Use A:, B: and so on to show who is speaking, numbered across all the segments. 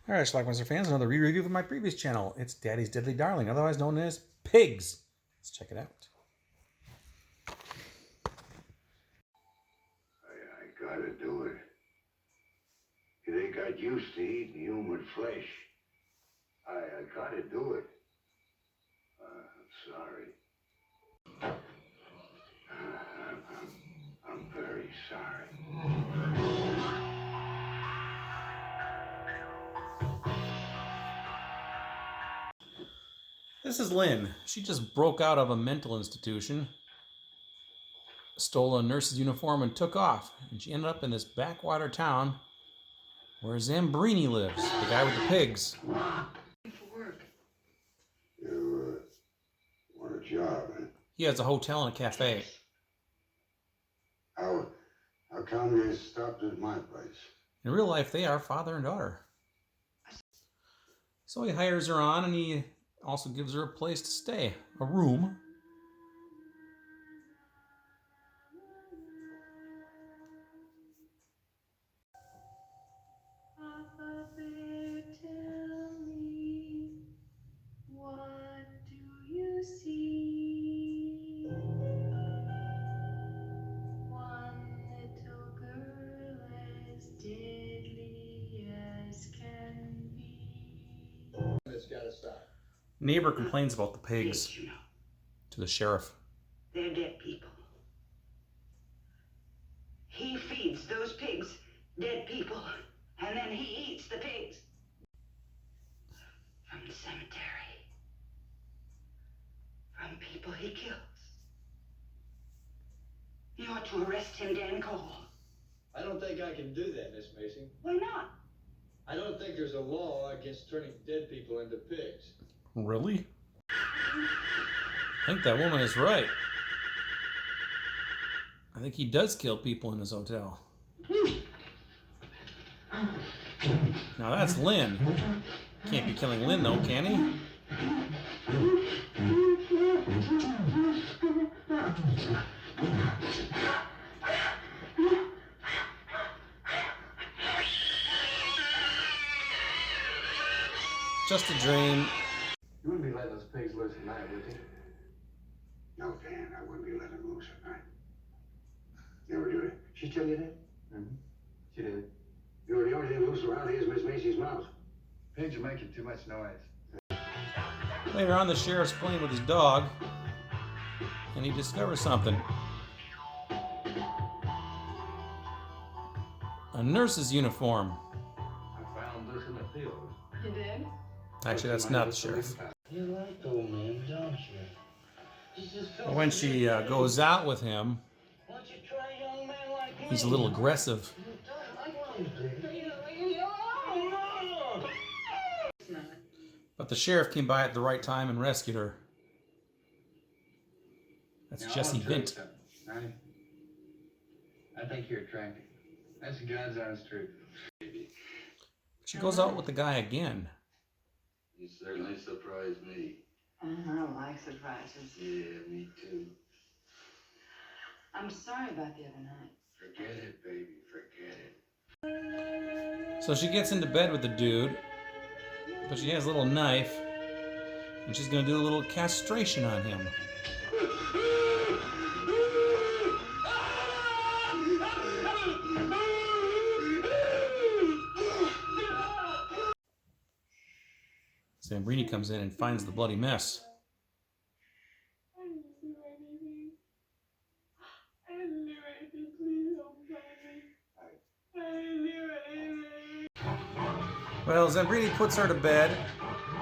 A: All right, Schlockmeister fans, another re-review of my previous channel. It's Daddy's Deadly Darling, otherwise known as Pigs. Let's check it out.
B: I gotta do it. They got used to eating human flesh. I gotta do it. I'm sorry. I'm very sorry.
A: This is Lynn. She just broke out of a mental institution, stole a nurse's uniform, and took off. And she ended up in this backwater town where Zambrini lives, the guy with the pigs.
B: For work. You want a job, huh?
A: He has a hotel and a cafe.
B: How come you stopped at my place?
A: In real life, they are father and daughter. So he hires her on, and he also gives her a place to stay, a room.
C: Papa Bear, tell me, what do you see? One little girl as deadly as can be.
D: It's gotta stop.
A: Neighbor complains about the pigs
E: Pigs, you know.
A: to the sheriff.
E: They're dead people. He feeds those pigs dead people, and then he eats the pigs. From the cemetery. From people he kills. You ought to arrest him, Dan Cole.
D: I don't think I can do that, Miss Macy.
E: Why not?
D: I don't think there's a law against turning dead people into pigs.
A: Really? I think that woman is right. I think he does kill people in his hotel. Now that's Lynn. Can't be killing Lynn though, can he? Just a dream.
F: You wouldn't be letting those pigs loose at night, would you?
B: No, Dan, I wouldn't be letting him loose at night. Never do it. She tell you that?
F: Mm-hmm. She did.
B: You know, the only thing loose around here is Miss Macy's mouth.
F: Pigs are making too much noise.
A: Later on, the sheriff's playing with his dog, and he discovers something. A nurse's uniform.
F: I found this in the field.
C: You did?
A: Actually, that's not the sheriff.
B: You like old man, don't you?
A: When she goes out with him,
B: Why don't you try a young man like me?
A: he's a little aggressive. But the sheriff came by at the right time and rescued her. That's Jesse Vint.
F: I think you're attractive. That's God's honest truth.
A: She goes out with the guy again.
B: You certainly surprised me.
E: I don't like surprises.
B: Yeah, me too.
E: I'm sorry about the other night.
B: Forget it, baby, forget it.
A: So she gets into bed with the dude, but she has a little knife, and she's gonna do a little castration on him. Zambrini comes in and finds the bloody mess.
C: I didn't do anything. I didn't do anything. Please don't blame me. I didn't do anything.
A: Well, Zambrini puts her to bed,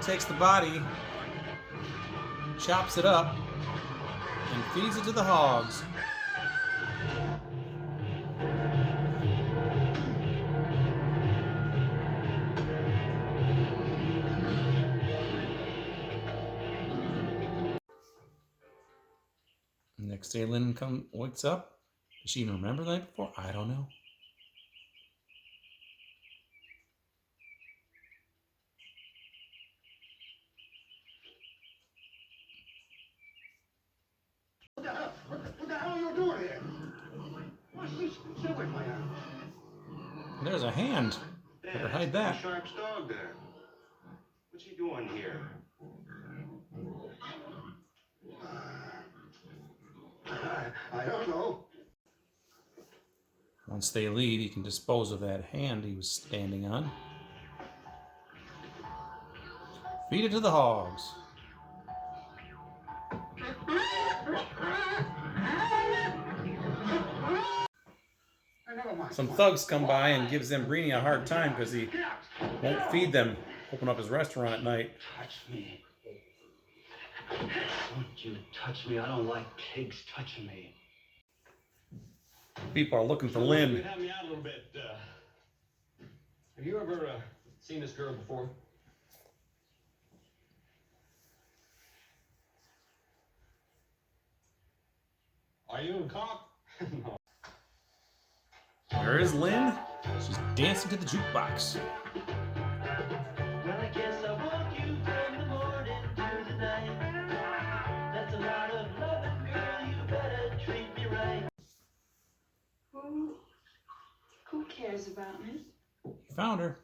A: takes the body, chops it up, and feeds it to the hogs. Next day, Lynn wakes up. Does she even remember the night before? I don't know.
B: What the hell are you doing here? What's this? Stay away from my hand.
A: There's a hand. Her hide that.
G: Sharp's dog there. What's he doing here?
B: I don't know.
A: Once they leave, he can dispose of that hand he was standing on. Feed it to the hogs.
B: Never mind.
A: Some thugs come by and give Zambrini a hard time because he won't feed them. Open up his restaurant at night.
G: Touch me. Don't you touch me. I don't like pigs touching me.
A: People are looking for Lynn.
D: Help me out a little bit. Have you ever seen this girl before? Are you a cop? No.
A: There is Lynn. She's dancing to the jukebox.
H: Well, I guess I want you from the morning to the night. That's a lot of loving, girl. You better treat me right.
C: Who cares about me?
A: You found her.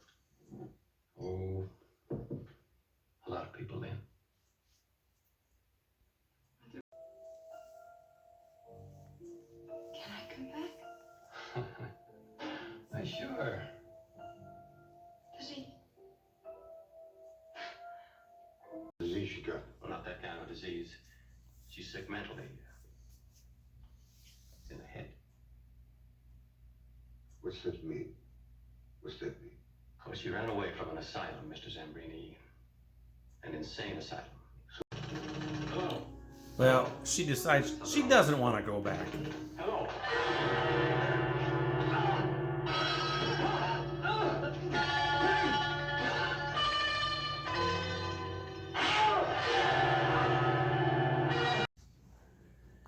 G: Oh, a lot of people, Lynn.
C: Can I come back?
G: Sure.
C: Does he?
B: Disease she got.
G: Well, not that kind of disease. She's sick mentally. It's in the head.
B: What's that mean? What's that mean?
G: Oh, she ran away from an asylum, Mr. Zambrini. An insane asylum. Hello.
A: Well, she decides she doesn't want to go back.
G: Hello.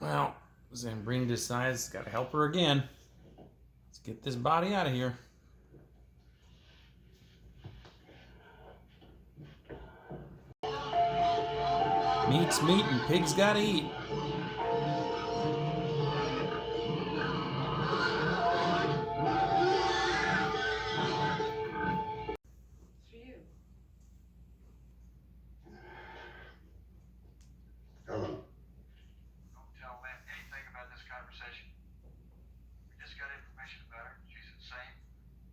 A: Well, Zambrini decides got to help her again. Let's get this body out of here. Meat's meat and pigs gotta eat.
C: For you.
B: Hello.
F: Don't tell Lynn anything about this conversation. We just got information about her. She's insane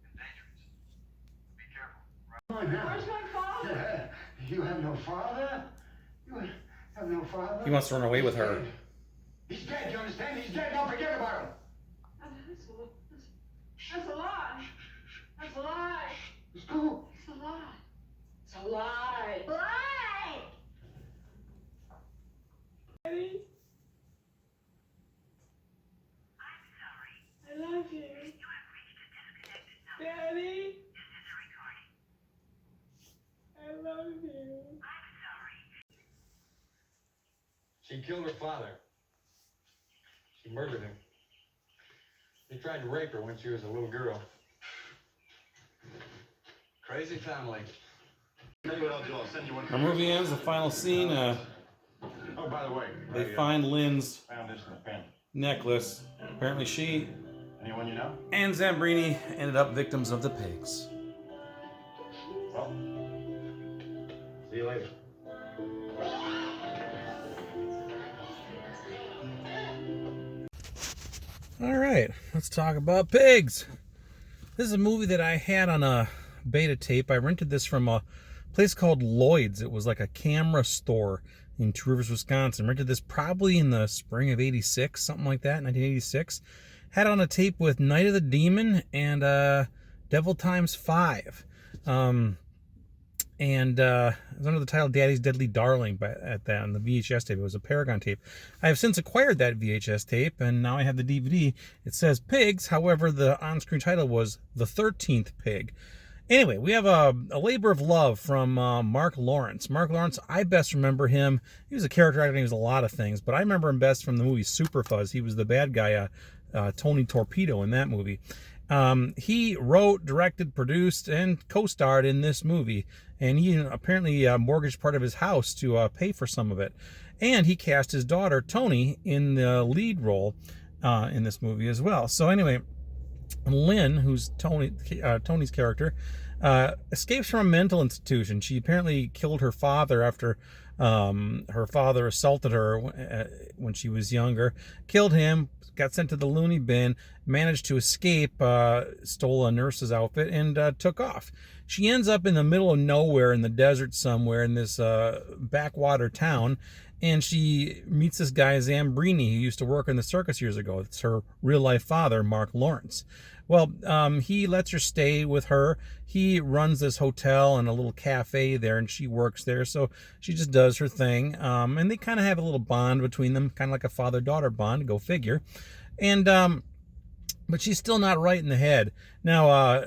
F: and dangerous. Be careful.
B: Come on now.
C: Where's my father?
B: You have no father? You have no father?
A: He wants to run away with her.
B: He's dead, you understand? He's dead. Don't forget about him.
C: That's a lie. That's a lie.
B: It's cool.
C: It's a lie. It's a lie. Lie! Daddy? I'm sorry. I love you. You have reached a disconnected number. Daddy? This is a recording. I love you. I'm sorry.
D: She killed her father. She murdered him. He tried to rape her when she was a little girl.
F: Crazy family.
G: Tell you what I'll do. I'll send you one.
A: Our movie ends. The final scene.
G: Oh, by the way,
A: They find Lynn's
G: found this in the pen.
A: necklace. Apparently, she
G: Anyone you know?
A: and Zambrini ended up victims of the pigs.
G: Well, see you later.
A: All right, let's talk about pigs. This is a movie that I had on a beta tape. I rented this from a place called Lloyd's. It was like a camera store in Two Rivers, Wisconsin. Rented this probably in the spring of '86, something like that, 1986. Had it on a tape with Night of the Demon and Devil Times 5. And it was under the title Daddy's Deadly Darling at that on the VHS tape. It was a Paragon tape. I have since acquired that VHS tape, and now I have the DVD. It says Pigs, however, the on-screen title was The 13th Pig. Anyway, we have a labor of love from Mark Lawrence. Mark Lawrence, I best remember him. He was a character actor, he was a lot of things, but I remember him best from the movie Super Fuzz. He was the bad guy, Tony Torpedo, in that movie. He wrote, directed, produced, and co-starred in this movie. And he apparently mortgaged part of his house to pay for some of it. And he cast his daughter, Tony, in the lead role in this movie as well. So anyway, Lynn, who's Tony's character, escapes from a mental institution. She apparently killed her father after her father assaulted her when she was younger. Killed him, got sent to the loony bin, managed to escape, stole a nurse's outfit, and took off. She ends up in the middle of nowhere in the desert somewhere in this backwater town, and she meets this guy Zambrini, who used to work in the circus years ago. It's her real-life father, Mark Lawrence. Well, he lets her stay with her. He runs this hotel and a little cafe there, and she works there, so she just does her thing. And they kind of have a little bond between them, kind of like a father-daughter bond, go figure. And but she's still not right in the head. Now,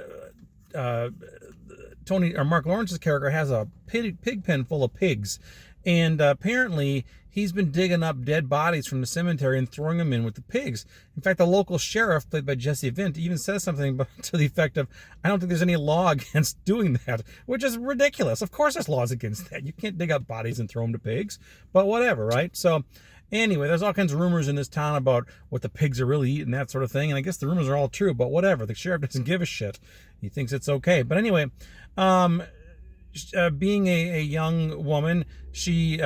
A: Mark Lawrence's character has a pig pen full of pigs, and apparently he's been digging up dead bodies from the cemetery and throwing them in with the pigs. In fact, the local sheriff, played by Jesse Vint, even says something to the effect of, I don't think there's any law against doing that, which is ridiculous. Of course there's laws against that. You can't dig up bodies and throw them to pigs, but whatever, right? So anyway, there's all kinds of rumors in this town about what the pigs are really eating, that sort of thing, and I guess the rumors are all true, but whatever. The sheriff doesn't give a shit. He thinks it's okay. But anyway, being a young woman, she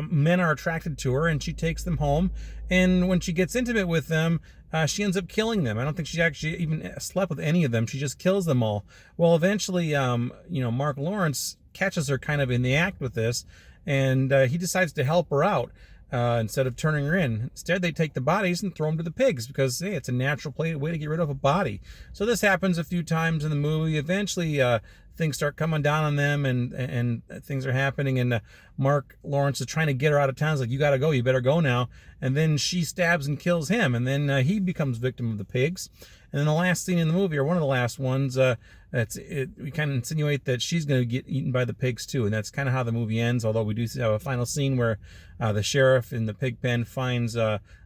A: men are attracted to her, and she takes them home, and when she gets intimate with them, she ends up killing them. I don't think she actually even slept with any of them. She just kills them all. Well, eventually, Mark Lawrence catches her kind of in the act with this, and he decides to help her out instead of turning her in. Instead, they take the bodies and throw them to the pigs because, hey, it's a natural way to get rid of a body. So this happens a few times in the movie. Eventually, things start coming down on them, and things are happening, and Mark Lawrence is trying to get her out of town. He's like, you gotta go, you better go now. And then she stabs and kills him, and then he becomes victim of the pigs. And then the last scene in the movie, or one of the last ones, we kind of insinuate that she's going to get eaten by the pigs too, and that's kind of how the movie ends, although we do have a final scene where the sheriff in the pig pen finds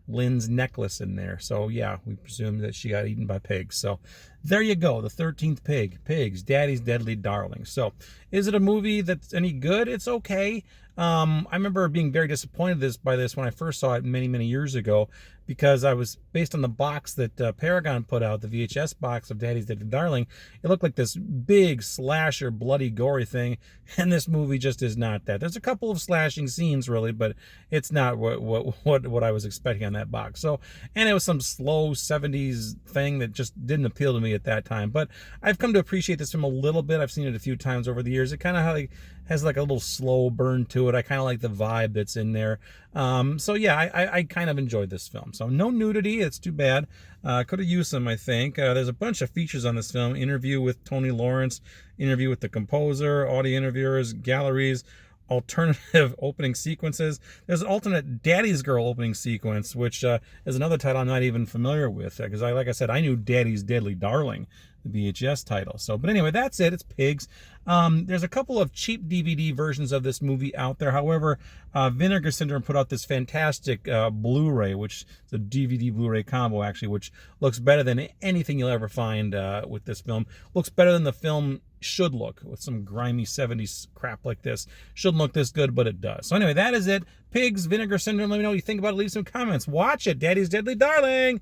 A: Lynn's necklace in there. So yeah, we presume that she got eaten by pigs. So there you go, the 13th pig. Pigs, Daddy's Deadly Darling. So is it a movie that's any good? It's okay. I remember being very disappointed by this when I first saw it many, many years ago, because I was based on the box that Paragon put out, the VHS box of Daddy's Deadly Darling. It looked like this big slasher, bloody, gory thing, and this movie just is not that. There's a couple of slashing scenes, really, but it's not what I was expecting on that box. So, and it was some slow 70s thing that just didn't appeal to me at that time. But I've come to appreciate this film a little bit. I've seen it a few times over the years. It kind of has like a little slow burn to it. I kind of like the vibe that's in there. So yeah, I kind of enjoyed this film. So no nudity, it's too bad. Could have used some, I think. There's a bunch of features on this film: interview with Tony Lawrence, interview with the composer, audio interviewers, galleries, alternative opening sequences. There's an alternate Daddy's Girl opening sequence, which is another title I'm not even familiar with, because like I said, I knew Daddy's Deadly Darling, the VHS title. So, but anyway, that's it. It's pigs. There's a couple of cheap DVD versions of this movie out there. However, Vinegar Syndrome put out this fantastic Blu-ray, which is a DVD Blu-ray combo, actually, which looks better than anything you'll ever find with this film. Looks better than the film should look, with some grimy 70s crap like this. Shouldn't look this good, but it does. So anyway, that is it. Pigs, Vinegar Syndrome. Let me know what you think about it. Leave some comments. Watch it. Daddy's Deadly Darling.